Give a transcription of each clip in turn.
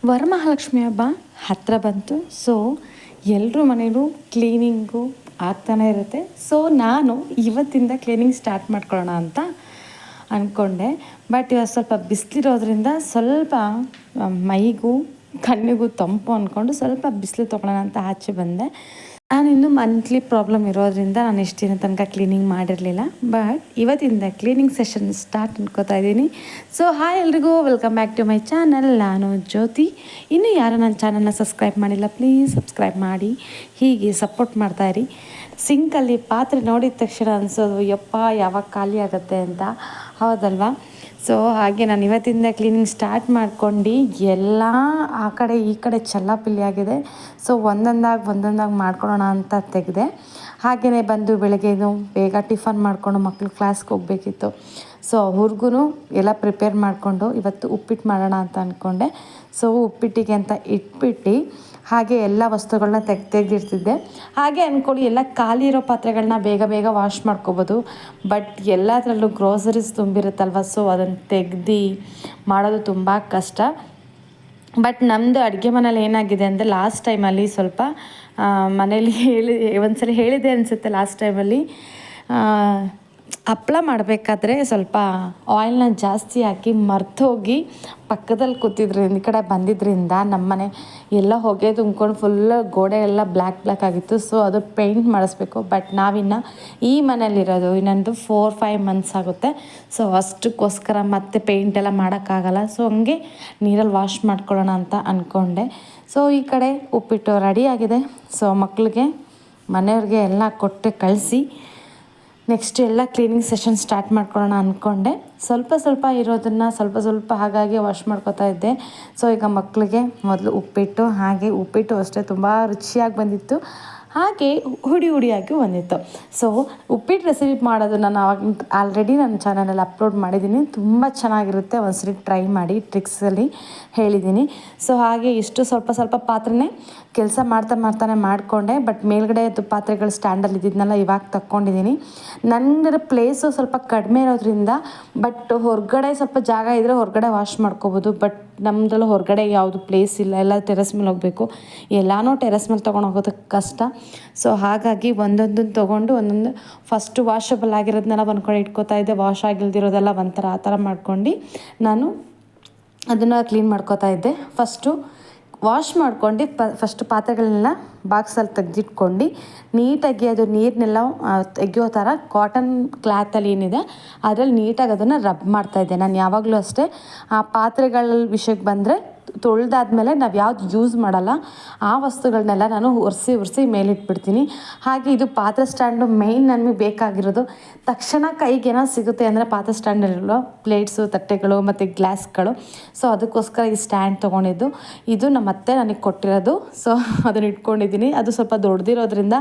ವರಮಹಾಲಕ್ಷ್ಮಿ ಹಬ್ಬ ಹತ್ತಿರ ಬಂತು. ಸೊ ಎಲ್ಲರೂ ಮನೇಲೂ ಕ್ಲೀನಿಂಗು ಆಗ್ತಾನೆ ಇರುತ್ತೆ. ಸೊ ನಾನು ಇವತ್ತಿಂದ ಕ್ಲೀನಿಂಗ್ ಸ್ಟಾರ್ಟ್ ಮಾಡ್ಕೊಳ್ಳೋಣ ಅಂತ ಅಂದ್ಕೊಂಡೆ. ಬಟ್ ಇವತ್ತು ಸ್ವಲ್ಪ ಬಿಸಿಲಿರೋದ್ರಿಂದ ಸ್ವಲ್ಪ ಮೈಗೂ ಕಣ್ಣಿಗೂ ತಂಪು ಅಂದ್ಕೊಂಡು ಸ್ವಲ್ಪ ಬಿಸಿಲು ತೊಗೊಳ್ಳೋಣ ಅಂತ ಆಚೆ ಬಂದೆ. ನಾನಿನ್ನು ಮಂತ್ಲಿ ಪ್ರಾಬ್ಲಮ್ ಇರೋದ್ರಿಂದ ನಾನು ಇಷ್ಟು ದಿನ ತನಕ ಕ್ಲೀನಿಂಗ್ ಮಾಡಿರಲಿಲ್ಲ. ಬಟ್ ಇವತ್ತಿಂದ ಕ್ಲೀನಿಂಗ್ ಸೆಷನ್ ಸ್ಟಾರ್ಟ್ ಅನ್ಕೋತಾ ಇದ್ದೀನಿ. ಸೊ ಹಾಯ್ ಎಲ್ರಿಗೂ, welcome back to my channel. ನಾನು ಜ್ಯೋತಿ. ಇನ್ನೂ ಯಾರು ನನ್ನ ಚಾನಲ್ನ ಸಬ್ಸ್ಕ್ರೈಬ್ ಮಾಡಿಲ್ಲ, ಪ್ಲೀಸ್ ಸಬ್ಸ್ಕ್ರೈಬ್ ಮಾಡಿ, ಹೀಗೆ ಸಪೋರ್ಟ್ ಮಾಡ್ತಾಯಿರಿ. ಸಿಂಕಲ್ಲಿ ಪಾತ್ರೆ ನೋಡಿದ ತಕ್ಷಣ ಅನಿಸೋದು ಯಪ್ಪ ಯಾವಾಗ ಖಾಲಿ ಆಗುತ್ತೆ ಅಂತ, ಹೌದಲ್ವಾ? ಸೊ ಹಾಗೆ ನಾನು ಇವತ್ತಿಂದ ಕ್ಲೀನಿಂಗ್ ಸ್ಟಾರ್ಟ್ ಮಾಡ್ಕೊಂಡು ಎಲ್ಲ ಆ ಕಡೆ ಈ ಕಡೆ ಚಲ್ಲಾಪಿಲ್ಲಿ ಆಗಿದೆ. ಸೊ ಒಂದೊಂದಾಗಿ ಮಾಡ್ಕೊಳ್ಳೋಣ ಅಂತ ತೆಗೆದೆ. ಹಾಗೆಯೇ ಬಂದು ಬೆಳಗ್ಗೆದು ಬೇಗ ಟಿಫನ್ ಮಾಡಿಕೊಂಡು ಮಕ್ಕಳು ಕ್ಲಾಸ್ಗೆ ಹೋಗಬೇಕಿತ್ತು. ಸೊ ಅವ್ರಿಗೂ ಎಲ್ಲ ಪ್ರಿಪೇರ್ ಮಾಡಿಕೊಂಡು ಇವತ್ತು ಉಪ್ಪಿಟ್ಟು ಮಾಡೋಣ ಅಂತ ಅಂದ್ಕೊಂಡೆ. ಸೊ ಉಪ್ಪಿಟ್ಟಿಗೆ ಅಂತ ಇಟ್ಬಿಟ್ಟು ಹಾಗೆ ಎಲ್ಲ ವಸ್ತುಗಳನ್ನ ತೆಗೆದಿರ್ತಿದ್ದೆ. ಹಾಗೆ ಅಂದ್ಕೊಳ್ಳಿ, ಎಲ್ಲ ಖಾಲಿ ಇರೋ ಪಾತ್ರೆಗಳನ್ನ ಬೇಗ ವಾಶ್ ಮಾಡ್ಕೋಬೋದು. ಬಟ್ ಎಲ್ಲದರಲ್ಲೂ ಗ್ರೋಸರೀಸ್ ತುಂಬಿರುತ್ತಲ್ವ, ಸೊ ಅದನ್ನು ತೆಗ್ದು ಮಾಡೋದು ತುಂಬ ಕಷ್ಟ. ಬಟ್ ನಮ್ಮದು ಅಡುಗೆ ಮನೇಲಿ ಏನಾಗಿದೆ ಅಂದರೆ, ಲಾಸ್ಟ್ ಟೈಮಲ್ಲಿ ಸ್ವಲ್ಪ ಮನೇಲಿ ಒಂದ್ಸಲ ಹೇಳಿದೆ ಅನಿಸುತ್ತೆ. ಲಾಸ್ಟ್ ಟೈಮಲ್ಲಿ ಹಪ್ಳ ಮಾಡಬೇಕಾದ್ರೆ ಸ್ವಲ್ಪ ಆಯಿಲ್ನ ಜಾಸ್ತಿ ಹಾಕಿ ಮರ್ತೋಗಿ ಪಕ್ಕದಲ್ಲಿ ಕೂತಿದ್ರಿಂದ ಈ ಕಡೆ ಬಂದಿದ್ದರಿಂದ ನಮ್ಮನೆ ಎಲ್ಲ ಹೊಗೆ ತುಂಬ್ಕೊಂಡು ಫುಲ್ ಗೋಡೆ ಎಲ್ಲ ಬ್ಲ್ಯಾಕ್ ಆಗಿತ್ತು. ಸೊ ಅದು ಪೇಂಟ್ ಮಾಡಿಸ್ಬೇಕು. ಬಟ್ ನಾವಿನ್ನು ಈ ಮನೇಲಿರೋದು ಇನ್ನೊಂದು 4-5 ಮಂತ್ಸ್ ಆಗುತ್ತೆ. ಸೊ ಅಷ್ಟಕ್ಕೋಸ್ಕರ ಮತ್ತೆ ಪೇಂಟ್ ಎಲ್ಲ ಮಾಡೋಕ್ಕಾಗಲ್ಲ. ಸೊ ಹಂಗೆ ನೀರಲ್ಲಿ ವಾಶ್ ಮಾಡ್ಕೊಳ್ಳೋಣ ಅಂತ ಅಂದ್ಕೊಂಡೆ. ಸೊ ಈ ಕಡೆ ಉಪ್ಪಿಟ್ಟು ರೆಡಿಯಾಗಿದೆ. ಸೊ ಮಕ್ಕಳಿಗೆ ಮನೆಯವ್ರಿಗೆ ಎಲ್ಲ ಕೊಟ್ಟು ಕಳಿಸಿ ನೆಕ್ಸ್ಟ್ ಎಲ್ಲ ಕ್ಲೀನಿಂಗ್ ಸೆಷನ್ ಸ್ಟಾರ್ಟ್ ಮಾಡ್ಕೊಳ್ಳೋಣ ಅಂದ್ಕೊಂಡೆ. ಸ್ವಲ್ಪ ಇರೋದನ್ನು ಸ್ವಲ್ಪ ಹಾಗಾಗಿ ವಾಶ್ ಮಾಡ್ಕೊತಾ ಇದ್ದೆ. ಸೊ ಈಗ ಮಕ್ಕಳಿಗೆ ಮೊದಲು ಉಪ್ಪಿಟ್ಟು, ಹಾಗೆ ಉಪ್ಪಿಟ್ಟು ಅಷ್ಟೇ ತುಂಬ ರುಚಿಯಾಗಿ ಬಂದಿತ್ತು, ಹಾಗೆ ಹುಡಿಯಾಗಿ ಬಂದಿತ್ತು. ಸೊ ಉಪ್ಪಿಟ್ಟು ರೆಸಿಪಿ ಮಾಡೋದು ನಾನು ಆವಾಗ ಆಲ್ರೆಡಿ ನನ್ನ ಚಾನಲಲ್ಲಿ ಅಪ್ಲೋಡ್ ಮಾಡಿದ್ದೀನಿ. ತುಂಬ ಚೆನ್ನಾಗಿರುತ್ತೆ, ಒಂದ್ಸರಿ ಟ್ರೈ ಮಾಡಿ, ಟ್ರಿಕ್ಸಲ್ಲಿ ಹೇಳಿದ್ದೀನಿ. ಸೊ ಹಾಗೆ ಇಷ್ಟು ಸ್ವಲ್ಪ ಪಾತ್ರೆನೇ ಕೆಲಸ ಮಾಡ್ತಾನೆ ಮಾಡಿಕೊಂಡೆ. ಬಟ್ ಮೇಲ್ಗಡೆ ಪಾತ್ರೆಗಳು ಸ್ಟ್ಯಾಂಡಲ್ಲಿ ಇದ್ದಿದ್ದನ್ನೆಲ್ಲ ಇವಾಗ ತಕ್ಕೊಂಡಿದ್ದೀನಿ. ನನ್ನ ಪ್ಲೇಸು ಸ್ವಲ್ಪ ಕಡಿಮೆ ಇರೋದ್ರಿಂದ, ಬಟ್ ಹೊರಗಡೆ ಸ್ವಲ್ಪ ಜಾಗ ಇದ್ದರೆ ಹೊರಗಡೆ ವಾಶ್ ಮಾಡ್ಕೋಬೋದು. ಬಟ್ ನಮ್ಮದ್ರಲ್ಲಿ ಹೊರಗಡೆ ಯಾವುದು ಪ್ಲೇಸ್ ಇಲ್ಲ, ಎಲ್ಲ ಟೆರೆಸ್ ಮೇಲೆ ಹೋಗಬೇಕು. ಎಲ್ಲನೂ ಟೆರೆಸ್ ಮೇಲೆ ತೊಗೊಂಡು ಹೋಗೋದಕ್ಕೆ ಕಷ್ಟ. ಸೊ ಹಾಗಾಗಿ ಒಂದೊಂದನ್ನು ತೊಗೊಂಡು ಒಂದೊಂದು ಫಸ್ಟು ವಾಷಬಲ್ ಆಗಿರೋದನ್ನೆಲ್ಲ ಒಂದು ಕಡೆ ಇಟ್ಕೋತಾ ಇದ್ದೆ. ವಾಶ್ ಆಗಿಲ್ದಿರೋದೆಲ್ಲ ಒಂಥರ ಆ ಥರ ಮಾಡ್ಕೊಂಡು ನಾನು ಅದನ್ನು ಕ್ಲೀನ್ ಮಾಡ್ಕೋತಾ ಇದ್ದೆ. ಫಸ್ಟು ವಾಶ್ ಮಾಡ್ಕೊಂಡು ಫಸ್ಟ್ ಪಾತ್ರೆಗಳನ್ನೆಲ್ಲ ಬಾಕ್ಸಲ್ಲಿ ತೆಗೆದಿಟ್ಕೊಂಡು ನೀಟಾಗಿ ಅದು ನೀರನ್ನೆಲ್ಲ ತೆಗಿಯೋ ಥರ ಕಾಟನ್ ಕ್ಲಾತಲ್ಲಿ ಏನಿದೆ ಅದರಲ್ಲಿ ನೀಟಾಗಿ ಅದನ್ನು ರಬ್ ಮಾಡ್ತಾಯಿದ್ದೆ. ನಾನು ಯಾವಾಗಲೂ ಅಷ್ಟೇ ಆ ಪಾತ್ರೆಗಳ ವಿಷಯಕ್ಕೆ ಬಂದರೆ ತೊಳೆದಾದ್ಮೇಲೆ ನಾವು ಯಾವ್ದು ಯೂಸ್ ಮಾಡಲ್ಲ ಆ ವಸ್ತುಗಳನ್ನೆಲ್ಲ ನಾನು ಒರೆಸಿ ಮೇಲಿಟ್ಬಿಡ್ತೀನಿ. ಹಾಗೆ ಇದು ಪಾತ್ರೆ ಸ್ಟ್ಯಾಂಡು ಮೇಯ್ನ್ ನಮಗೆ ಬೇಕಾಗಿರೋದು. ತಕ್ಷಣ ಕೈಗೆ ಏನೋ ಸಿಗುತ್ತೆ ಅಂದರೆ ಪಾತ್ರೆ ಸ್ಟ್ಯಾಂಡಲ್ಲಿರೋ ಪ್ಲೇಟ್ಸು, ತಟ್ಟೆಗಳು ಮತ್ತು ಗ್ಲಾಸ್ಗಳು. ಸೊ ಅದಕ್ಕೋಸ್ಕರ ಈ ಸ್ಟ್ಯಾಂಡ್ ತೊಗೊಂಡಿದ್ದು. ಇದು ನಮ್ಮ ಅತ್ತೆ ನನಗೆ ಕೊಟ್ಟಿರೋದು. ಸೊ ಅದನ್ನು ಇಟ್ಕೊಂಡಿದ್ದೀನಿ. ಅದು ಸ್ವಲ್ಪ ದೊಡ್ಡದಿರೋದ್ರಿಂದ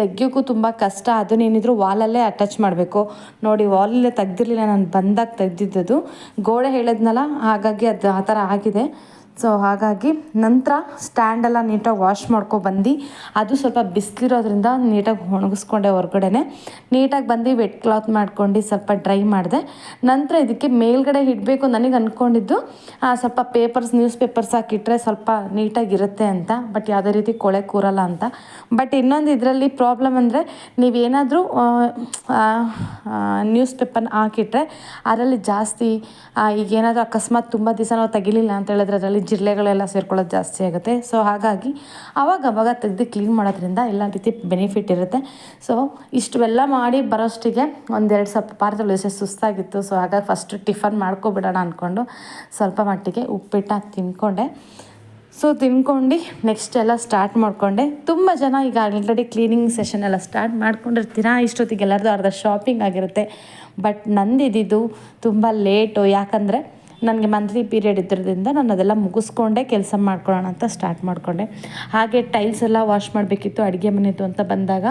ತೆಗಿಯೋಕ್ಕೂ ತುಂಬ ಕಷ್ಟ. ಅದನ್ನೇನಿದ್ರು ವಾಲಲ್ಲೇ ಅಟ್ಯಾಚ್ ಮಾಡಬೇಕು. ನೋಡಿ, ವಾಲಲ್ಲೇ ತೆಗ್ದಿರಲಿಲ್ಲ, ನಾನು ಬಂದಾಗ ತೆಗ್ದಿದ್ದದು. ಗೋಡೆ ಹೇಳಿದ್ನಲ್ಲ, ಹಾಗಾಗಿ ಅದು ಆ ಥರ ಆಗಿದೆ. ಸೊ ಹಾಗಾಗಿ ನಂತರ ಸ್ಟ್ಯಾಂಡೆಲ್ಲ ನೀಟಾಗಿ ವಾಶ್ ಮಾಡ್ಕೊಬಂದು, ಅದು ಸ್ವಲ್ಪ ಬಿಸಿಲಿರೋದ್ರಿಂದ ನೀಟಾಗಿ ಒಣಗಿಸ್ಕೊಂಡೆ. ಹೊರಗಡೆ ನೀಟಾಗಿ ಬಂದು ವೆಟ್ ಕ್ಲಾತ್ ಮಾಡ್ಕೊಂಡು ಸ್ವಲ್ಪ ಡ್ರೈ ಮಾಡಿದೆ. ನಂತರ ಇದಕ್ಕೆ ಮೇಲ್ಗಡೆ ಇಡಬೇಕು ನನಗೆ ಅಂದ್ಕೊಂಡಿದ್ದು, ಸ್ವಲ್ಪ ನ್ಯೂಸ್ ಪೇಪರ್ಸ್ ಹಾಕಿಟ್ರೆ ಸ್ವಲ್ಪ ನೀಟಾಗಿರುತ್ತೆ ಅಂತ. ಬಟ್ ಯಾವುದೇ ರೀತಿ ಕೊಳೆ ಕೂರಲ್ಲ ಅಂತ. ಬಟ್ ಇನ್ನೊಂದು ಇದರಲ್ಲಿ ಪ್ರಾಬ್ಲಮ್ ಅಂದರೆ, ನೀವೇನಾದರೂ ನ್ಯೂಸ್ ಪೇಪರ್ನ ಹಾಕಿಟ್ರೆ ಅದರಲ್ಲಿ ಜಾಸ್ತಿ ಈಗೇನಾದರೂ ಅಕಸ್ಮಾತ್ ತುಂಬ ದಿವಸ ನಾವು ತೆಗಿಲಿಲ್ಲ ಅಂತ ಹೇಳಿದ್ರೆ ಅದರಲ್ಲಿ ಜಿರಳೆಗಳೆಲ್ಲ ಸೇರ್ಕೊಳ್ಳೋದು ಜಾಸ್ತಿ ಆಗುತ್ತೆ. ಸೊ ಹಾಗಾಗಿ ಅವಾಗ ತೆಗೆದು ಕ್ಲೀನ್ ಮಾಡೋದ್ರಿಂದ ಎಲ್ಲ ರೀತಿ ಬೆನಿಫಿಟ್ ಇರುತ್ತೆ. ಸೊ ಇಷ್ಟೆಲ್ಲ ಮಾಡಿ ಬರೋಷ್ಟಿಗೆ ಒಂದೆರಡು ಸ್ವಲ್ಪ ಪಾತ್ರೆ ತೊಳೆಸೋ ಸುಸ್ತಾಗಿತ್ತು. ಸೊ ಹಾಗಾಗಿ ಫಸ್ಟು ಟಿಫನ್ ಮಾಡ್ಕೊಬಿಡೋಣ ಅಂದ್ಕೊಂಡು ಸ್ವಲ್ಪ ಮಟ್ಟಿಗೆ ಉಪ್ಪಿಟ್ಟು ತಿಂದ್ಕೊಂಡೆ. ಸೊ ತಿನ್ಕೊಂಡು ನೆಕ್ಸ್ಟ್ ಎಲ್ಲ ಸ್ಟಾರ್ಟ್ ಮಾಡಿಕೊಂಡೆ. ತುಂಬ ಜನ ಈಗ ಆಲ್ರೆಡಿ ಕ್ಲೀನಿಂಗ್ ಸೆಷನ್ ಎಲ್ಲ ಸ್ಟಾರ್ಟ್ ಮಾಡ್ಕೊಂಡಿರ್ತೀರಾ. ಇಷ್ಟೊತ್ತಿಗೆ ಎಲ್ಲರದು ಅರ್ಧ ಶಾಪಿಂಗ್ ಆಗಿರುತ್ತೆ. ಬಟ್ ನಂದಿದ್ದು ತುಂಬ ಲೇಟು, ಯಾಕಂದರೆ ನನಗೆ ಮಂತ್ಲಿ ಪೀರಿಯಡ್ ಇದ್ದಿರೋದ್ರಿಂದ ನಾನು ಅದೆಲ್ಲ ಮುಗಿಸ್ಕೊಂಡೆ ಕೆಲಸ ಮಾಡ್ಕೊಳ್ಳೋಣ ಅಂತ ಸ್ಟಾರ್ಟ್ ಮಾಡಿಕೊಂಡೆ. ಹಾಗೆ ಟೈಲ್ಸ್ ಎಲ್ಲ ವಾಶ್ ಮಾಡಬೇಕಿತ್ತು ಅಡುಗೆ ಮನೆದು ಅಂತ ಬಂದಾಗ.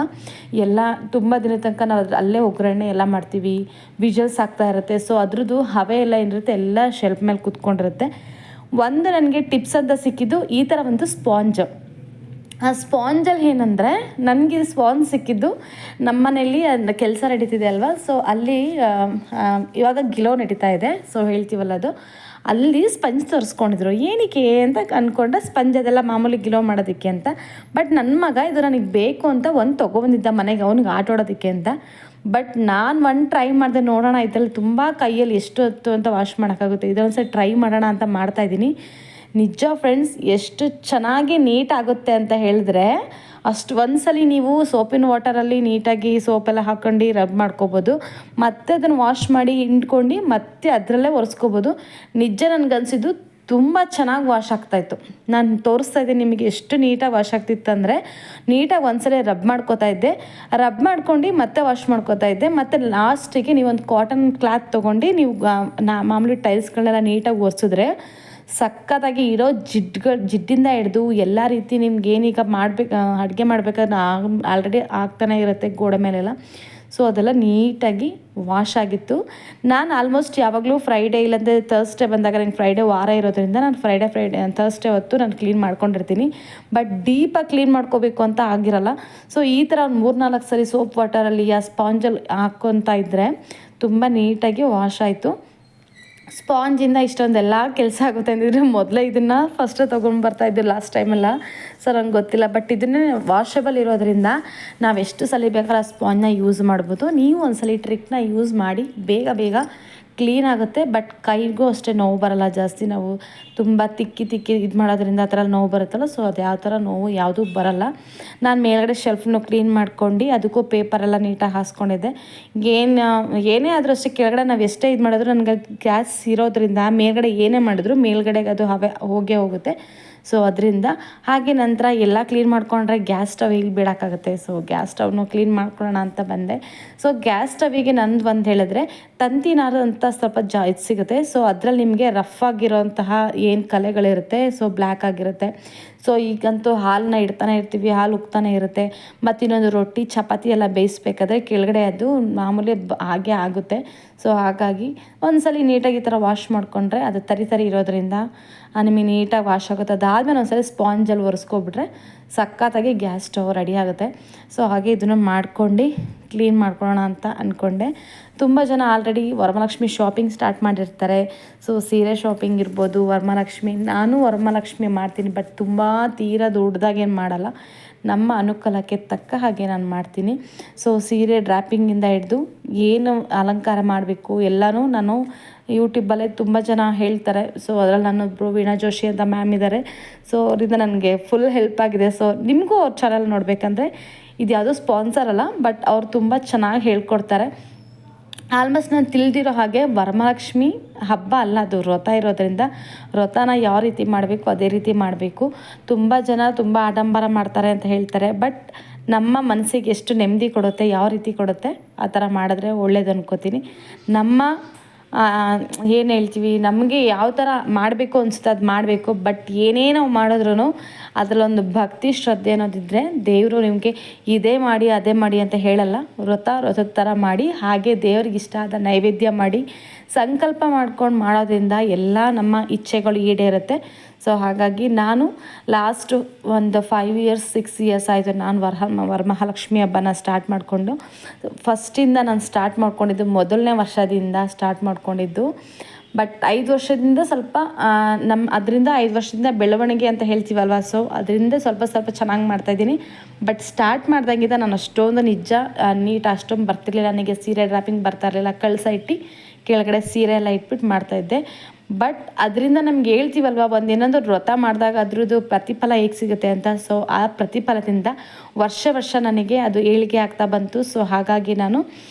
ಎಲ್ಲ ತುಂಬ ದಿನ ತನಕ ನಾವು ಅಲ್ಲೇ ಒಗ್ಗರಣೆ ಎಲ್ಲ ಮಾಡ್ತೀವಿ, ವಿಜಲ್ಸ್ ಆಗ್ತಾ ಇರುತ್ತೆ. ಸೊ ಅದ್ರದ್ದು ಹವೆ ಎಲ್ಲ ಏನಿರುತ್ತೆ ಎಲ್ಲ ಶೆಲ್ಫ್ ಮೇಲೆ ಕೂತ್ಕೊಂಡಿರುತ್ತೆ. ಒಂದು ನನಗೆ ಟಿಪ್ಸ್ ಅಂತ ಸಿಕ್ಕಿದ್ದು ಈ ಥರ ಒಂದು ಸ್ಪಾಂಜ್. ಆ ಸ್ಪಾಂಜಲ್ಲಿ ಏನಂದರೆ, ನನಗೆ ಸ್ಪಾಂಜ್ ಸಿಕ್ಕಿದ್ದು ನಮ್ಮ ಮನೆಯಲ್ಲಿ ಕೆಲಸ ನಡೀತಿದೆ ಅಲ್ವಾ. ಸೊ ಅಲ್ಲಿ ಇವಾಗ ಗಿಲೋ ನಡೀತಾ ಇದೆ. ಸೊ ಹೇಳ್ತೀವಲ್ಲ, ಅಲ್ಲಿ ಸ್ಪಂಜ್ ತರಿಸ್ಕೊಂಡಿದ್ರು. ಏನಕ್ಕೆ ಅಂತ ಅಂದ್ಕೊಂಡೆ, ಸ್ಪಂಜ್ ಅದೆಲ್ಲ ಮಾಮೂಲಿ ಗಿಲೋ ಮಾಡೋದಕ್ಕೆ ಅಂತ. ಬಟ್ ನನ್ನ ಮಗ ಇದು ನನಗೆ ಬೇಕು ಅಂತ ಒಂದು ತೊಗೊಬಂದಿದ್ದ ಮನೆಗೆ, ಅವ್ನಿಗೆ ಆಟೋಡೋದಕ್ಕೆ ಅಂತ. ಬಟ್ ನಾನು ಒಂದು ಟ್ರೈ ಮಾಡಿದೆ, ನೋಡೋಣ ಇದರಲ್ಲಿ ತುಂಬ ಕೈಯಲ್ಲಿ ಎಷ್ಟು ಹೊತ್ತು ಅಂತ ವಾಶ್ ಮಾಡೋಕ್ಕಾಗುತ್ತೆ, ಇದೊಂದ್ಸರಿ ಟ್ರೈ ಮಾಡೋಣ ಅಂತ ಮಾಡ್ತಾಯಿದ್ದೀನಿ. ನಿಜ ಫ್ರೆಂಡ್ಸ್, ಎಷ್ಟು ಚೆನ್ನಾಗಿ ನೀಟ್ ಆಗುತ್ತೆ ಅಂತ ಹೇಳಿದ್ರೆ, ಅಷ್ಟು ಒಂದ್ಸಲಿ ನೀವು ಸೋಪಿನ ವಾಟರಲ್ಲಿ ನೀಟಾಗಿ ಸೋಪೆಲ್ಲ ಹಾಕ್ಕೊಂಡು ರಬ್ ಮಾಡ್ಕೋಬೋದು. ಮತ್ತು ಅದನ್ನು ವಾಶ್ ಮಾಡಿ ಹಿಂಡ್ಕೊಂಡು ಮತ್ತೆ ಅದರಲ್ಲೇ ಒರೆಸ್ಕೋಬೋದು. ನಿಜ ನನಗನ್ಸಿದ್ದು ತುಂಬ ಚೆನ್ನಾಗಿ ವಾಶ್ ಆಗ್ತಾಯಿತ್ತು. ನಾನು ತೋರಿಸ್ತಾ ಇದ್ದೆ ನಿಮಗೆ ಎಷ್ಟು ನೀಟಾಗಿ ವಾಶ್ ಆಗ್ತಿತ್ತು ಅಂದರೆ, ನೀಟಾಗಿ ಒಂದ್ಸಲ ರಬ್ ಮಾಡ್ಕೋತಾ ಇದ್ದೆ, ರಬ್ ಮಾಡ್ಕೊಂಡು ಮತ್ತೆ ವಾಶ್ ಮಾಡ್ಕೋತಾ ಇದ್ದೆ. ಮತ್ತು ಲಾಸ್ಟಿಗೆ ನೀವೊಂದು ಕಾಟನ್ ಕ್ಲಾತ್ ತೊಗೊಂಡು ನೀವು ಮಾಮೂಲಿ ಟೈಲ್ಸ್ಗಳನ್ನೆಲ್ಲ ನೀಟಾಗಿ ಒರೆಸಿದ್ರೆ ಸಖತ್ತಾಗಿ ಇರೋ ಜಿಡ್ಡಿಂದ ಹಿಡ್ದು ಎಲ್ಲ ರೀತಿ ನಿಮ್ಗೆ ಏನೀಗ ಅಡುಗೆ ಮಾಡ್ಬೇಕಾದ್ರೆ ಆಲ್ರೆಡಿ ಆಗ್ತಾನೆ ಇರುತ್ತೆ ಗೋಡೆ ಮೇಲೆಲ್ಲ. ಸೊ ಅದೆಲ್ಲ ನೀಟಾಗಿ ವಾಶ್ ಆಗಿತ್ತು. ನಾನು ಆಲ್ಮೋಸ್ಟ್ ಯಾವಾಗಲೂ ಫ್ರೈಡೇ ಇಲ್ಲಾಂದರೆ ಥರ್ಸ್ಡೇ ಬಂದಾಗ, ನನಗೆ ಫ್ರೈಡೇ ವಾರ ಇರೋದ್ರಿಂದ ನಾನು ಫ್ರೈಡೇ ಥರ್ಸ್ಡೇ ಹೊತ್ತು ನಾನು ಕ್ಲೀನ್ ಮಾಡ್ಕೊಂಡಿರ್ತೀನಿ. ಬಟ್ ಡೀಪಾಗಿ ಕ್ಲೀನ್ ಮಾಡ್ಕೋಬೇಕು ಅಂತ ಆಗಿರಲ್ಲ. ಸೊ ಈ ಥರ ಒಂದು 3-4 ಸರಿ ಸೋಪ್ ವಾಟರಲ್ಲಿ ಆ ಸ್ಪಾಂಜಲ್ಲಿ ಹಾಕ್ಕೊತಾ ಇದ್ದರೆ ತುಂಬ ನೀಟಾಗಿ ವಾಶ್ ಆಯಿತು. ಸ್ಪಾಂಜಿಂದ ಇಷ್ಟೊಂದೆಲ್ಲ ಕೆಲಸ ಆಗುತ್ತೆ ಅಂದಿದ್ರೆ ಮೊದಲೇ ಇದನ್ನು ಫಸ್ಟೇ ತೊಗೊಂಡು ಬರ್ತಾಯಿದ್ದು ಲಾಸ್ಟ್ ಟೈಮೆಲ್ಲ. ಸೊ ನಂಗೆ ಗೊತ್ತಿಲ್ಲ. ಬಟ್ ಇದನ್ನೇ ವಾಷಬಲ್ ಇರೋದ್ರಿಂದ ನಾವು ಎಷ್ಟು ಸಲ ಬೇಕಾದ್ರೆ ಆ ಸ್ಪಾಂಜನ್ನ ಯೂಸ್ ಮಾಡ್ಬೋದು. ನೀವು ಒಂದ್ಸಲ ಟ್ರಿಕ್ನ ಯೂಸ್ ಮಾಡಿ, ಬೇಗ ಕ್ಲೀನ್ ಆಗುತ್ತೆ. ಬಟ್ ಕೈಗೂ ಅಷ್ಟೇ ನೋವು ಬರಲ್ಲ ಜಾಸ್ತಿ. ನಾವು ತುಂಬ ತಿಕ್ಕಿ ಇದು ಮಾಡೋದ್ರಿಂದ ಆ ಥರ ನೋವು ಬರುತ್ತಲ್ಲ, ಸೊ ಅದು ಯಾವ ಥರ ನೋವು ಯಾವುದೂ ಬರಲ್ಲ. ನಾನು ಮೇಲ್ಗಡೆ ಶೆಲ್ಫ್ನು ಕ್ಲೀನ್ ಮಾಡ್ಕೊಂಡು ಅದಕ್ಕೂ ಪೇಪರೆಲ್ಲ ನೀಟಾಗಿ ಹಾಸ್ಕೊಂಡಿದ್ದೆ. ಏನೇ ಆದರೂ ಅಷ್ಟೇ ಕೆಳಗಡೆ ನಾವು ಎಷ್ಟೇ ಇದು ಮಾಡಿದ್ರು, ನನಗೆ ಗ್ಯಾಸ್ ಇರೋದ್ರಿಂದ ಮೇಲ್ಗಡೆ ಏನೇ ಮಾಡಿದ್ರು ಮೇಲ್ಗಡೆಗೆ ಅದು ಹೋಗೇ ಹೋಗುತ್ತೆ. ಸೊ ಅದರಿಂದ ಹಾಗೆ ನಂತರ ಎಲ್ಲ ಕ್ಲೀನ್ ಮಾಡ್ಕೊಂಡ್ರೆ ಗ್ಯಾಸ್ ಸ್ಟವ್ ಇಲ್ಲಿ ಬಿಡೋಕ್ಕಾಗುತ್ತೆ. ಸೊ ಗ್ಯಾಸ್ ಸ್ಟವ್ನು ಕ್ಲೀನ್ ಮಾಡ್ಕೊಳ್ಳೋಣ ಅಂತ ಬಂದೆ. ಸೊ ಗ್ಯಾಸ್ ಸ್ಟವಿಗೆ ನಂದು ಒಂದು ಹೇಳಿದ್ರೆ ತಂತಿನಾರು ಅಂತ ಸ್ವಲ್ಪ ಇದು ಸಿಗುತ್ತೆ. ಸೊ ಅದರಲ್ಲಿ ನಿಮಗೆ ರಫ್ ಆಗಿರೋಂತಹ ಏನು ಕಲೆಗಳಿರುತ್ತೆ, ಸೊ ಬ್ಲ್ಯಾಕ್ ಆಗಿರುತ್ತೆ. ಸೊ ಈಗಂತೂ ಹಾಲನ್ನ ಇಡ್ತಾನೆ ಇರ್ತೀವಿ, ಹಾಲು ಉಕ್ತಾನೆ ಇರುತ್ತೆ. ಮತ್ತು ಇನ್ನೊಂದು ರೊಟ್ಟಿ ಚಪಾತಿ ಎಲ್ಲ ಬೇಯಿಸ್ಬೇಕಾದ್ರೆ ಕೆಳಗಡೆ ಅದು ಮಾಮೂಲಿ ಹಾಗೆ ಆಗುತ್ತೆ. ಸೊ ಹಾಗಾಗಿ ಒಂದ್ಸಲಿ ನೀಟಾಗಿ ಈ ಥರ ವಾಶ್ ಮಾಡಿಕೊಂಡ್ರೆ ಅದು ತರಿ ಇರೋದ್ರಿಂದ ನಿಮಗೆ ನೀಟಾಗಿ ವಾಶ್ ಆಗುತ್ತೆ. ಅದಾದಮೇಲೆ ಒಂದ್ಸಲಿ ಸ್ಪಾಂಜಲ್ಲಿ ಒರೆಸ್ಕೊಬಿಟ್ರೆ ಸಖತ್ತಾಗಿ ಗ್ಯಾಸ್ ಸ್ಟವ್ ರೆಡಿ ಆಗುತ್ತೆ. ಸೊ ಹಾಗೆ ಇದನ್ನು ಮಾಡ್ಕೊಂಡು ಕ್ಲೀನ್ ಮಾಡ್ಕೊಳ್ಳೋಣ ಅಂತ ಅಂದ್ಕೊಂಡೆ. ತುಂಬ ಜನ ಆಲ್ರೆಡಿ ವರಮಹಾಲಕ್ಷ್ಮಿ ಶಾಪಿಂಗ್ ಸ್ಟಾರ್ಟ್ ಮಾಡಿರ್ತಾರೆ. ಸೊ ಸೀರೆ ಶಾಪಿಂಗ್ ಇರ್ಬೋದು, ವರಮಹಾಲಕ್ಷ್ಮಿ. ನಾನು ವರಮಹಾಲಕ್ಷ್ಮಿ ಮಾಡ್ತೀನಿ, ಬಟ್ ತುಂಬ ತೀರಾ ದೊಡ್ಡದಾಗೇನು ಮಾಡಲ್ಲ. ನಮ್ಮ ಅನುಕೂಲಕ್ಕೆ ತಕ್ಕ ಹಾಗೆ ನಾನು ಮಾಡ್ತೀನಿ. ಸೊ ಸೀರೆ ಡ್ರಾಪಿಂಗಿಂದ ಹಿಡಿದು ಏನು ಅಲಂಕಾರ ಮಾಡಬೇಕು ಎಲ್ಲನೂ ನಾನು ಯೂಟ್ಯೂಬಲ್ಲೇ ತುಂಬ ಜನ ಹೇಳ್ತಾರೆ. ಸೊ ಅದರಲ್ಲಿ ನನ್ನೊಬ್ಬರು ವೀಣಾ ಜೋಶಿ ಅಂತ ಮ್ಯಾಮ್ ಇದ್ದಾರೆ. ಸೊ ಅವರಿಂದ ನನಗೆ ಫುಲ್ ಹೆಲ್ಪ್ ಆಗಿದೆ. ಸೊ ನಿಮಗೂ ಅವ್ರ ಚಾನಲ್ ನೋಡಬೇಕಂದ್ರೆ, ಇದು ಯಾವುದೋ ಸ್ಪಾನ್ಸರ್ ಅಲ್ಲ, ಬಟ್ ಅವ್ರು ತುಂಬ ಚೆನ್ನಾಗಿ ಹೇಳ್ಕೊಡ್ತಾರೆ. ಆಲ್ಮೋಸ್ಟ್ ನಾನು ತಿಳಿದಿರೋ ಹಾಗೆ ವರಮಹಾಲಕ್ಷ್ಮಿ ಹಬ್ಬ ಅಲ್ಲ, ಅದು ವ್ರತ ಇರೋದ್ರಿಂದ ವ್ರತನ ಯಾವ ರೀತಿ ಮಾಡಬೇಕು ಅದೇ ರೀತಿ ಮಾಡಬೇಕು. ತುಂಬ ಜನ ತುಂಬ ಆಡಂಬರ ಮಾಡ್ತಾರೆ ಅಂತ ಹೇಳ್ತಾರೆ. ಬಟ್ ನಮ್ಮ ಮನಸ್ಸಿಗೆ ಎಷ್ಟು ನೆಮ್ಮದಿ ಕೊಡುತ್ತೆ, ಯಾವ ರೀತಿ ಕೊಡುತ್ತೆ ಆ ಥರ ಮಾಡಿದ್ರೆ ಒಳ್ಳೇದು ಅನ್ಕೋತೀನಿ. ನಮ್ಮ ಏನು ಹೇಳ್ತೀವಿ, ನಮಗೆ ಯಾವ ಥರ ಮಾಡಬೇಕು ಅನಿಸುತ್ತೆ ಅದು ಮಾಡಬೇಕು. ಬಟ್ ಏನೇ ನಾವು ಮಾಡಿದ್ರೂ ಅದರಲ್ಲೊಂದು ಭಕ್ತಿ ಶ್ರದ್ಧೆ ಅನ್ನೋದಿದ್ದರೆ ದೇವರು ನಿಮಗೆ ಇದೇ ಮಾಡಿ ಅದೇ ಮಾಡಿ ಅಂತ ಹೇಳಲ್ಲ. ವ್ರತದ ಥರ ಮಾಡಿ, ಹಾಗೆ ದೇವ್ರಿಗೆ ಇಷ್ಟ ಆದ ನೈವೇದ್ಯ ಮಾಡಿ ಸಂಕಲ್ಪ ಮಾಡ್ಕೊಂಡು ಮಾಡೋದ್ರಿಂದ ಎಲ್ಲ ನಮ್ಮ ಇಚ್ಛೆಗಳು ಈಡೇರುತ್ತೆ. ಸೊ ಹಾಗಾಗಿ ನಾನು ಲಾಸ್ಟು ಒಂದು 5 years 6 years ಆಯಿತು ನಾನು ವರಮಹಾಲಕ್ಷ್ಮಿ ಹಬ್ಬನ ಸ್ಟಾರ್ಟ್ ಮಾಡಿಕೊಂಡು. ಫಸ್ಟಿಂದ ನಾನು ಸ್ಟಾರ್ಟ್ ಮಾಡ್ಕೊಂಡಿದ್ದು ಮೊದಲನೇ ವರ್ಷದಿಂದ ಸ್ಟಾರ್ಟ್ ಮಾಡ್ಕೊಂಡಿದ್ದು. ಬಟ್ 5 ವರ್ಷದಿಂದ ಸ್ವಲ್ಪ ಅದರಿಂದ 5 ವರ್ಷದಿಂದ ಬೆಳವಣಿಗೆ ಅಂತ ಹೇಳ್ತೀವಲ್ವ. ಸೊ ಅದರಿಂದ ಸ್ವಲ್ಪ ಚೆನ್ನಾಗಿ ಮಾಡ್ತಾಯಿದ್ದೀನಿ. ಬಟ್ ಸ್ಟಾರ್ಟ್ ಮಾಡ್ದಂಗಿದ್ದ ನಾನು ಅಷ್ಟೊಂದು ನಿಜ ನೀಟ್ ಅಷ್ಟೊಂದು ಬರ್ತಿರ್ಲಿಲ್ಲ. ನನಗೆ ಸೀರೆ ಡ್ರಾಪಿಂಗ್ ಬರ್ತಾ ಇರಲಿಲ್ಲ. ಕಳಸ ಇಟ್ಟು ಕೆಳಗಡೆ ಸೀರೆ ಎಲ್ಲ ಇಟ್ಬಿಟ್ಟು ಮಾಡ್ತಾಯಿದ್ದೆ. ಬಟ್ ಅದರಿಂದ ನಮ್ಗೆ ಹೇಳ್ತೀವಲ್ವ, ಒಂದೇನಾದರೂ ವ್ರತ ಮಾಡಿದಾಗ ಅದ್ರದ್ದು ಪ್ರತಿಫಲ ಹೇಗೆ ಸಿಗುತ್ತೆ ಅಂತ. ಸೊ ಆ ಪ್ರತಿಫಲದಿಂದ ವರ್ಷ ನನಗೆ ಅದು ಏಳಿಗೆ ಆಗ್ತಾ ಬಂತು. ಸೊ ಹಾಗಾಗಿ ನಾನು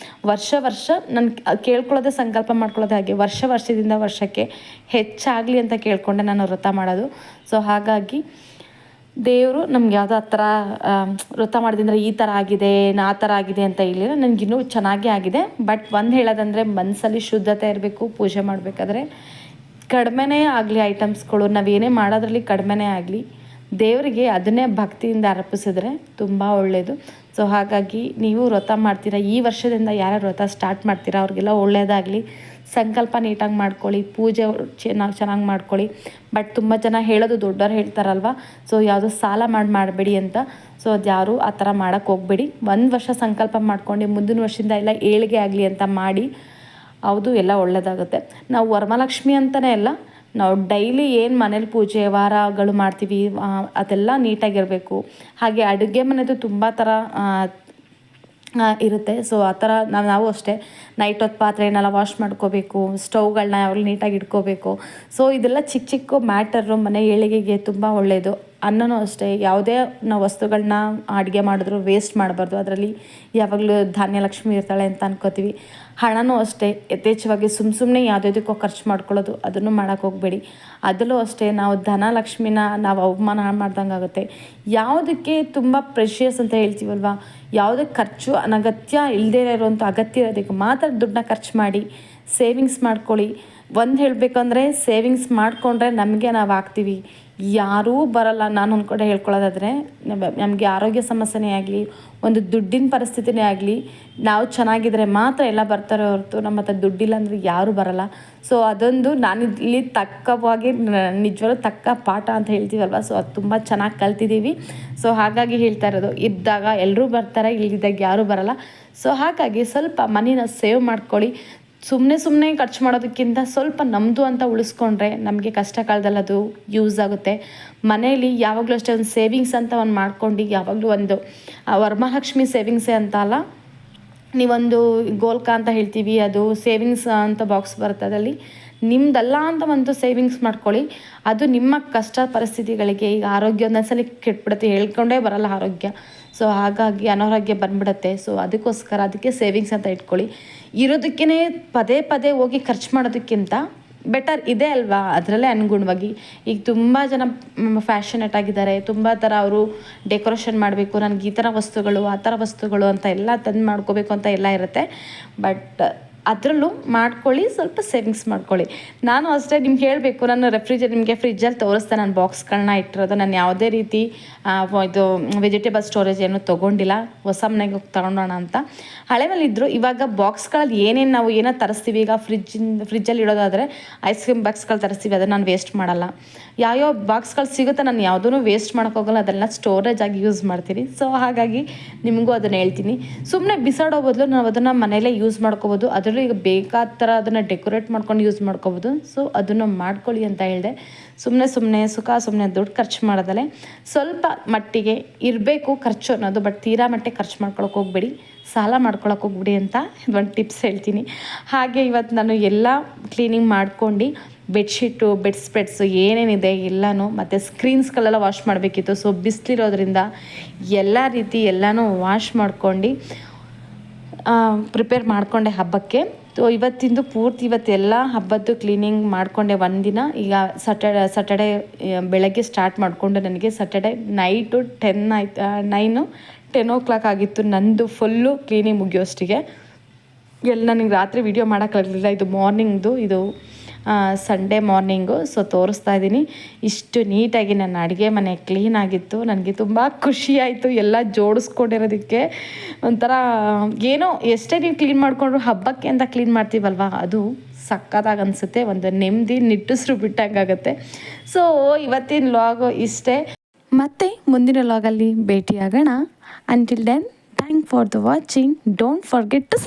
ವರ್ಷ ನಾನು ಕೇಳ್ಕೊಳ್ಳೋದೇ ಸಂಕಲ್ಪ ಮಾಡ್ಕೊಳ್ಳೋದೇ ಹಾಗೆ ವರ್ಷದಿಂದ ವರ್ಷಕ್ಕೆ ಹೆಚ್ಚಾಗಲಿ ಅಂತ ಕೇಳ್ಕೊಂಡೆ ನಾನು ವ್ರತ ಮಾಡೋದು. ಸೊ ಹಾಗಾಗಿ ದೇವರು ನಮ್ಗೆ ಯಾವುದೋ ಆ ಥರ ವ್ರತ ಮಾಡೋದ್ರಿಂದ ಈ ಥರ ಆಗಿದೆ, ಆ ಥರ ಆಗಿದೆ ಅಂತ ಹೇಳಿಲ್ಲ. ನನಗಿನ್ನೂ ಚೆನ್ನಾಗೇ ಆಗಿದೆ. ಬಟ್ ಒಂದು ಹೇಳೋದಂದರೆ ಮನಸ್ಸಲ್ಲಿ ಶುದ್ಧತೆ ಇರಬೇಕು. ಪೂಜೆ ಮಾಡಬೇಕಾದ್ರೆ ಕಡಿಮೆನೇ ಆಗಲಿ ಐಟಮ್ಸ್ಗಳು, ನಾವೇನೇ ಮಾಡೋದ್ರಲ್ಲಿ ಕಡಿಮೆನೇ ಆಗಲಿ, ದೇವರಿಗೆ ಅದನ್ನೇ ಭಕ್ತಿಯಿಂದ ಅರ್ಪಿಸಿದ್ರೆ ತುಂಬ ಒಳ್ಳೆಯದು. ಸೊ ಹಾಗಾಗಿ ನೀವು ವ್ರತ ಮಾಡ್ತೀರಾ, ಈ ವರ್ಷದಿಂದ ಯಾರ್ಯಾರು ವ್ರತ ಸ್ಟಾರ್ಟ್ ಮಾಡ್ತೀರಾ ಅವ್ರಿಗೆಲ್ಲ ಒಳ್ಳೆಯದಾಗಲಿ. ಸಂಕಲ್ಪ ನೀಟಾಗಿ ಮಾಡ್ಕೊಳ್ಳಿ, ಪೂಜೆ ಚೆನ್ನಾಗಿ ಮಾಡ್ಕೊಳ್ಳಿ. ಬಟ್ ತುಂಬ ಜನ ಹೇಳೋದು ದೊಡ್ಡವ್ರು ಹೇಳ್ತಾರಲ್ವ, ಸೊ ಯಾವುದೋ ಸಾಲ ಮಾಡಬೇಡಿ ಅಂತ. ಸೊ ಅದು ಯಾರು ಆ ಥರ ಮಾಡೋಕ್ಕೆ ಹೋಗಬೇಡಿ. 1 ವರ್ಷ ಸಂಕಲ್ಪ ಮಾಡ್ಕೊಂಡು ಮುಂದಿನ ವರ್ಷದಿಂದ ಎಲ್ಲ ಏಳಿಗೆ ಆಗಲಿ ಅಂತ ಮಾಡಿ, ಹೌದು ಎಲ್ಲ ಒಳ್ಳೆಯದಾಗುತ್ತೆ. ನಾವು ವರಮಹಾಲಕ್ಷ್ಮಿ ಅಂತಲೇ ಅಲ್ಲ, ನಾವು ಡೈಲಿ ಏನು ಮನೇಲಿ ಪೂಜೆ ವಾರಗಳು ಮಾಡ್ತೀವಿ ಅದೆಲ್ಲ ನೀಟಾಗಿರಬೇಕು. ಹಾಗೆ ಅಡುಗೆ ಮನೆದು ತುಂಬ ಥರ ಇರುತ್ತೆ. ಸೊ ಆ ಥರ ನಾವು ಅಷ್ಟೇ ನೈಟ್ ಹೊತ್ತು ಪಾತ್ರೆನೆಲ್ಲ ವಾಶ್ ಮಾಡ್ಕೋಬೇಕು, ಸ್ಟವ್ಗಳನ್ನ ಯಾವಾಗಲೂ ನೀಟಾಗಿ ಇಟ್ಕೋಬೇಕು. ಸೊ ಇದೆಲ್ಲ ಚಿಕ್ಕ ಚಿಕ್ಕ ಮ್ಯಾಟರು ಮನೆ ಏಳಿಗೆಗೆ ತುಂಬ ಒಳ್ಳೆಯದು. ಅನ್ನನೂ ಅಷ್ಟೇ, ಯಾವುದೇ ನಾವು ವಸ್ತುಗಳನ್ನ ಅಡುಗೆ ಮಾಡಿದ್ರು ವೇಸ್ಟ್ ಮಾಡಬಾರ್ದು. ಅದರಲ್ಲಿ ಯಾವಾಗಲೂ ಧಾನ್ಯಲಕ್ಷ್ಮಿ ಇರ್ತಾಳೆ ಅಂತ ಅನ್ಕೋತೀವಿ. ಹಣನೂ ಅಷ್ಟೇ ಯಥೇಚ್ಛವಾಗಿ ಸುಮ್ಮನೆ ಯಾವುದಕ್ಕೋ ಖರ್ಚು ಮಾಡ್ಕೊಳ್ಳೋದು, ಅದನ್ನು ಮಾಡೋಕ್ಕೆ ಹೋಗಬೇಡಿ. ಅದರಲ್ಲೂ ಅಷ್ಟೇ ನಾವು ಧನಲಕ್ಷ್ಮಿನ ನಾವು ಅವಮಾನ ಮಾಡ್ದಂಗೆ ಆಗುತ್ತೆ. ಯಾವುದಕ್ಕೆ ತುಂಬ ಪ್ರೆಷಿಯಸ್ ಅಂತ ಹೇಳ್ತೀವಲ್ವ, ಯಾವುದಕ್ಕೆ ಖರ್ಚು ಅನಗತ್ಯ ಇಲ್ಲದೇ ಇರೋಂಥ ಅಗತ್ಯ ಇರೋದಕ್ಕೆ ಮಾತ್ರ ದುಡ್ಡನ್ನ ಖರ್ಚು ಮಾಡಿ ಸೇವಿಂಗ್ಸ್ ಮಾಡ್ಕೊಳ್ಳಿ. ಒಂದು ಹೇಳಬೇಕಂದ್ರೆ ಸೇವಿಂಗ್ಸ್ ಮಾಡಿಕೊಂಡ್ರೆ ನಮಗೆ ನಾವು ಆಗ್ತೀವಿ, ಯಾರೂ ಬರಲ್ಲ. ನಾನು ಒಂದು ಕಡೆ ಹೇಳ್ಕೊಳ್ಳೋದಾದರೆ ನಮಗೆ ಆರೋಗ್ಯ ಸಮಸ್ಯೆನೇ ಆಗಲಿ, ಒಂದು ದುಡ್ಡಿನ ಪರಿಸ್ಥಿತಿನೇ ಆಗಲಿ, ನಾವು ಚೆನ್ನಾಗಿದ್ರೆ ಮಾತ್ರ ಎಲ್ಲ ಬರ್ತಾರೆ ಹೊರತು ನಮ್ಮ ಹತ್ರ ದುಡ್ಡಿಲ್ಲ ಅಂದರೆ ಯಾರೂ ಬರಲ್ಲ. ಸೊ ಅದೊಂದು ನಾನು ಇಲ್ಲಿ ತಕ್ಕವಾಗಿ ನಿಜವಾಗ್ಲೂ ತಕ್ಕ ಪಾಠ ಅಂತ ಹೇಳ್ತೀವಲ್ವ, ಸೊ ಅದು ತುಂಬ ಚೆನ್ನಾಗಿ ಕಲ್ತಿದ್ದೀವಿ. ಸೊ ಹಾಗಾಗಿ ಹೇಳ್ತಾ ಇರೋದು, ಇದ್ದಾಗ ಎಲ್ಲರೂ ಬರ್ತಾರೆ, ಇಲ್ಲಿದ್ದಾಗ ಯಾರೂ ಬರಲ್ಲ. ಸೊ ಹಾಗಾಗಿ ಸ್ವಲ್ಪ ಮನಿನ ಸೇವ್ ಮಾಡ್ಕೊಳ್ಳಿ. ಸುಮ್ಮನೆ ಖರ್ಚು ಮಾಡೋದಕ್ಕಿಂತ ಸ್ವಲ್ಪ ನಮ್ಮದು ಅಂತ ಉಳಿಸ್ಕೊಂಡ್ರೆ ನಮಗೆ ಕಷ್ಟ ಕಾಲದಲ್ಲಿ ಅದು ಯೂಸ್ ಆಗುತ್ತೆ. ಮನೇಲಿ ಯಾವಾಗಲೂ ಅಷ್ಟೇ ಒಂದು ಸೇವಿಂಗ್ಸ್ ಅಂತ ಒಂದು ಮಾಡ್ಕೊಂಡು, ಯಾವಾಗಲೂ ಒಂದು ವರಮಹಾಲಕ್ಷ್ಮಿ ಸೇವಿಂಗ್ಸೇ ಅಂತ ಅಲ್ಲ, ನೀವೊಂದು ಗೋಲ್ಕ ಅಂತ ಹೇಳ್ತೀವಿ, ಅದು ಸೇವಿಂಗ್ಸ್ ಅಂತ ಬಾಕ್ಸ್ ಬರುತ್ತೆ, ಅದರಲ್ಲಿ ನಿಮ್ಮದಲ್ಲ ಅಂತ ಒಂದು ಸೇವಿಂಗ್ಸ್ ಮಾಡ್ಕೊಳ್ಳಿ. ಅದು ನಿಮ್ಮ ಕಷ್ಟ ಪರಿಸ್ಥಿತಿಗಳಿಗೆ, ಈಗ ಆರೋಗ್ಯ ಒಂದೊಂದ್ಸಲ ಕೆಟ್ಬಿಡುತ್ತೆ, ಹೇಳ್ಕೊಂಡೇ ಬರಲ್ಲ ಆರೋಗ್ಯ. ಸೊ ಹಾಗಾಗಿ ಅನಾರೋಗ್ಯ ಬಂದ್ಬಿಡುತ್ತೆ. ಸೊ ಅದಕ್ಕೋಸ್ಕರ ಅದಕ್ಕೆ ಸೇವಿಂಗ್ಸ್ ಅಂತ ಇಟ್ಕೊಳ್ಳಿ. ಇರೋದಕ್ಕೇ ಪದೇ ಹೋಗಿ ಖರ್ಚು ಮಾಡೋದಕ್ಕಿಂತ ಬೆಟರ್ ಇದೆ ಅಲ್ವಾ, ಅದರಲ್ಲೇ ಅನುಗುಣವಾಗಿ. ಈಗ ತುಂಬ ಜನ ಫ್ಯಾಷನೇಟ್ ಆಗಿದ್ದಾರೆ, ತುಂಬ ಥರ ಅವರು ಡೆಕೋರೇಷನ್ ಮಾಡಬೇಕು, ನನಗೆ ಈ ಥರ ವಸ್ತುಗಳು ಆ ಥರ ವಸ್ತುಗಳು ಅಂತ ಎಲ್ಲ ತಂದು ಮಾಡ್ಕೋಬೇಕು ಅಂತ ಎಲ್ಲ ಇರುತ್ತೆ. ಬಟ್ ಅದರಲ್ಲೂ ಮಾಡ್ಕೊಳ್ಳಿ, ಸ್ವಲ್ಪ ಸೇವಿಂಗ್ಸ್ ಮಾಡ್ಕೊಳ್ಳಿ. ನಾನು ಅಷ್ಟೇ ನಿಮ್ಗೆ ಹೇಳಬೇಕು, ನಾನು ನಿಮಗೆ ಫ್ರಿಜ್ಜಲ್ಲಿ ತೋರಿಸ್ದೆ ನಾನು ಬಾಕ್ಸ್ಗಳನ್ನ ಇಟ್ಟಿರೋದು. ನಾನು ಯಾವುದೇ ರೀತಿ ಇದು ವೆಜಿಟೇಬಲ್ ಸ್ಟೋರೇಜ್ ಏನೂ ತೊಗೊಂಡಿಲ್ಲ, ಹೊಸ ಮನೆಗೆ ಹೋಗಿ ತಗೊಳೋಣ ಅಂತ. ಹಳೆ ಮೇಲೆ ಇದ್ದರು. ಇವಾಗ ಬಾಕ್ಸ್ಗಳಲ್ಲಿ ಏನೇನು ನಾವು ಏನೋ ತರಿಸ್ತೀವಿ, ಈಗ ಫ್ರಿಜ್ಜಲ್ಲಿ ಇಡೋದಾದರೆ ಐಸ್ ಕ್ರೀಮ್ ಬಾಕ್ಸ್ಗಳು ತರಿಸ್ತೀವಿ, ಅದನ್ನು ನಾನು ವೇಸ್ಟ್ ಮಾಡಲ್ಲ. ಯಾವ್ಯಾವ ಬಾಕ್ಸ್ಗಳು ಸಿಗುತ್ತೆ ನಾನು ಯಾವುದೂ ವೇಸ್ಟ್ ಮಾಡೋಕ್ಕೋಗಲ್ಲ, ಅದೆಲ್ಲ ಸ್ಟೋರೇಜ್ ಆಗಿ ಯೂಸ್ ಮಾಡ್ತೀನಿ. ಸೊ ಹಾಗಾಗಿ ನಿಮಗೂ ಅದನ್ನು ಹೇಳ್ತೀನಿ. ಸುಮ್ಮನೆ ಬಿಸಾಡೋ ಬದಲು ನಾವು ಅದನ್ನು ಮನೆಯಲ್ಲೇ ಯೂಸ್ ಮಾಡ್ಕೋಬೋದು. ಅದರಲ್ಲೂ ಈಗ ಬೇಕಾದ ಥರ ಅದನ್ನು ಡೆಕೋರೇಟ್ ಮಾಡ್ಕೊಂಡು ಯೂಸ್ ಮಾಡ್ಕೋಬೋದು. ಸೊ ಅದನ್ನು ಮಾಡ್ಕೊಳ್ಳಿ ಅಂತ ಹೇಳಿದೆ. ಸುಮ್ಮನೆ ಸುಮ್ಮನೆ ದುಡ್ಡು ಖರ್ಚು ಮಾಡೋದಲ್ಲೇ ಸ್ವಲ್ಪ ಮಟ್ಟಿಗೆ ಇರಬೇಕು ಖರ್ಚು ಅನ್ನೋದು, ಬಟ್ ತೀರಾ ಮಟ್ಟಿಗೆ ಖರ್ಚು ಮಾಡ್ಕೊಳಕ್ಕೆ ಹೋಗಬೇಡಿ, ಸಾಲ ಮಾಡ್ಕೊಳಕ್ಕೆ ಹೋಗ್ಬಿಡಿ ಅಂತ ಒಂದು ಟಿಪ್ಸ್ ಹೇಳ್ತೀನಿ. ಹಾಗೆ ಇವತ್ತು ನಾನು ಎಲ್ಲ ಕ್ಲೀನಿಂಗ್ ಮಾಡ್ಕೊಂಡು ಬೆಡ್ಶೀಟು, ಬೆಡ್ ಸ್ಪ್ರೆಡ್ಸು ಏನೇನಿದೆ ಎಲ್ಲನೂ, ಮತ್ತು ಸ್ಕ್ರೀನ್ಸ್ಗಳೆಲ್ಲ ವಾಶ್ ಮಾಡಬೇಕಿತ್ತು. ಸೊ ಬಿಸಿಲಿರೋದ್ರಿಂದ ಎಲ್ಲ ರೀತಿ ಎಲ್ಲನೂ ವಾಶ್ ಮಾಡ್ಕೊಂಡು ಪ್ರಿಪೇರ್ ಮಾಡಿಕೊಂಡೆ ಹಬ್ಬಕ್ಕೆ. ಸೊ ಇವತ್ತಿಂದು ಪೂರ್ತಿ ಇವತ್ತೆಲ್ಲ ಹಬ್ಬದ್ದು ಕ್ಲೀನಿಂಗ್ ಮಾಡಿಕೊಂಡೆ ಒಂದಿನ. ಈಗ ಸಟರ್ಡೆ ಬೆಳಗ್ಗೆ ಸ್ಟಾರ್ಟ್ ಮಾಡಿಕೊಂಡು ನನಗೆ ಸಟರ್ಡೆ ನೈಟು 10 o'clock ಆಗಿತ್ತು ನಂದು ಫುಲ್ಲು ಕ್ಲೀನಿಂಗ್ ಮುಗಿಯೋಷ್ಟಿಗೆ. ನನಗೆ ರಾತ್ರಿ ವಿಡಿಯೋ ಮಾಡೋಕ್ಕಾಗಲಿಲ್ಲ. ಇದು ಮಾರ್ನಿಂಗ್ದು, ಇದು ಸಂಡೇ ಮಾರ್ನಿಂಗು. ಸೊ ತೋರಿಸ್ತಾ ಇದ್ದೀನಿ. ಇಷ್ಟು ನೀಟಾಗಿ ನನ್ನ ಅಡುಗೆ ಮನೆ ಕ್ಲೀನಾಗಿತ್ತು. ನನಗೆ ತುಂಬ ಖುಷಿಯಾಯಿತು ಎಲ್ಲ ಜೋಡಿಸ್ಕೊಂಡಿರೋದಕ್ಕೆ. ಒಂಥರ ಏನೋ ಎಷ್ಟೇ ನೀವು ಕ್ಲೀನ್ ಮಾಡಿಕೊಂಡ್ರು ಹಬ್ಬಕ್ಕೆ ಅಂತ ಕ್ಲೀನ್ ಮಾಡ್ತೀವಲ್ವ, ಅದು ಸಕ್ಕತ್ತಾಗಿ ಅನಿಸುತ್ತೆ. ಒಂದು ನೆಮ್ಮದಿ ನಿಟ್ಟುಸಿರು ಬಿಟ್ಟಂಗಾಗುತ್ತೆ. ಸೊ ಇವತ್ತಿನ ಲಾಗು ಇಷ್ಟೇ. ಮತ್ತೆ ಮುಂದಿನ ಲಾಗಲ್ಲಿ ಭೇಟಿಯಾಗೋಣ. Until then, thank for the watching. Don't forget to